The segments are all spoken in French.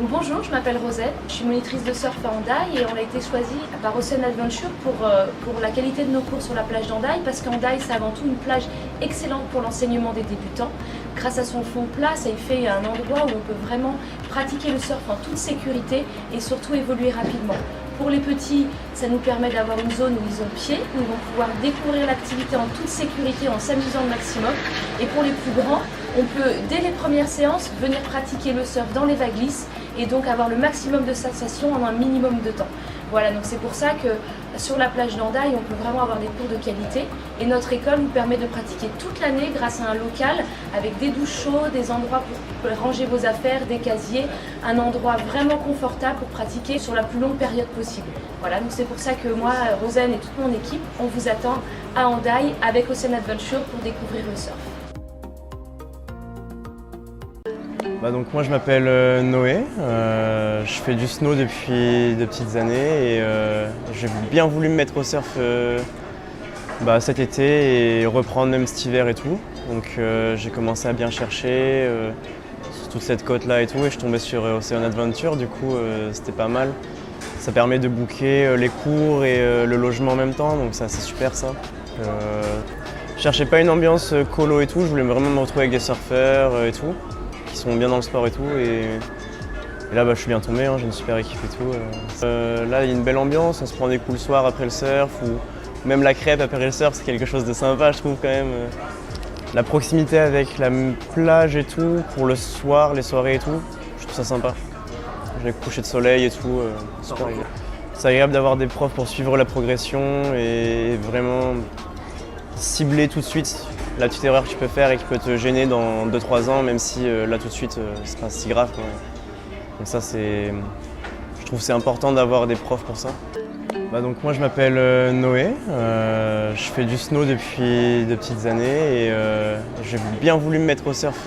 Donc bonjour, je m'appelle Rosette, je suis monitrice de surf à Hendaye et on a été choisi par Ocean Adventure pour la qualité de nos cours sur la plage d'Hendaye parce qu'Hendaye c'est avant tout une plage excellente pour l'enseignement des débutants. Grâce à son fond plat, ça y fait un endroit où on peut vraiment pratiquer le surf en toute sécurité et surtout évoluer rapidement. Pour les petits, ça nous permet d'avoir une zone où ils ont pied, où ils vont pouvoir découvrir l'activité en toute sécurité en s'amusant au maximum. Et pour les plus grands, on peut, dès les premières séances, venir pratiquer le surf dans les vagues lisses et donc avoir le maximum de sensations en un minimum de temps. Voilà, donc c'est pour ça que sur la plage d'Hendaye, on peut vraiment avoir des cours de qualité et notre école nous permet de pratiquer toute l'année grâce à un local avec des douches chaudes, des endroits pour ranger vos affaires, des casiers, un endroit vraiment confortable pour pratiquer sur la plus longue période possible. Voilà, donc c'est pour ça que moi, Rosen et toute mon équipe, on vous attend à Hendaye avec Ocean Adventure pour découvrir le surf. Donc moi je m'appelle Noé, je fais du snow depuis de petites années et j'ai bien voulu me mettre au surf cet été et reprendre même cet hiver et tout. Donc j'ai commencé à bien chercher sur toute cette côte là et tout et je suis tombé sur Ocean Adventure, du coup c'était pas mal. Ça permet de booker les cours et le logement en même temps, donc c'est super ça. Je cherchais pas une ambiance colo et tout, je voulais vraiment me retrouver avec des surfeurs et tout, qui sont bien dans le sport et tout. Et là, je suis bien tombé, j'ai une super équipe et tout. Là, il y a une belle ambiance, on se prend des coups le soir après le surf, ou même la crêpe après le surf, c'est quelque chose de sympa, je trouve quand même. La proximité avec la plage et tout, pour le soir, les soirées et tout, je trouve ça sympa. Avec le coucher de soleil et tout, super agréable. C'est agréable d'avoir des profs pour suivre la progression et vraiment cibler tout de suite la petite erreur que tu peux faire et qui peut te gêner dans 2-3 ans, même si là tout de suite c'est pas si grave, quoi. Donc ça je trouve que c'est important d'avoir des profs pour ça. Donc moi je m'appelle Noé, je fais du snow depuis de petites années et j'ai bien voulu me mettre au surf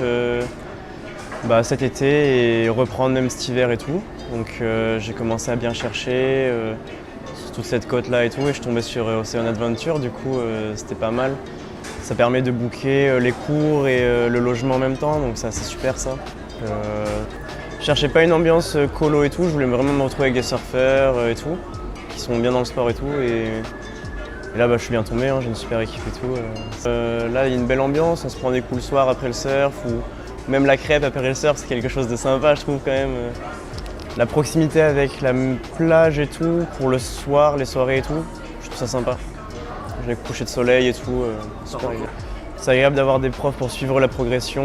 cet été et reprendre même cet hiver et tout. Donc j'ai commencé à bien chercher sur toute cette côte là et tout et je suis tombé sur Ocean Adventure, du coup c'était pas mal. Ça permet de booker les cours et le logement en même temps, donc c'est super ça. Je cherchais pas une ambiance colo et tout, je voulais vraiment me retrouver avec des surfeurs et tout, qui sont bien dans le sport et tout. Et là, je suis bien tombé, j'ai une super équipe et tout. Là, il y a une belle ambiance, on se prend des coups le soir après le surf, ou même la crêpe après le surf, c'est quelque chose de sympa, je trouve quand même. La proximité avec la plage et tout, pour le soir, les soirées et tout, je trouve ça sympa. Avec le coucher de soleil et tout, super agréable. C'est agréable d'avoir des profs pour suivre la progression.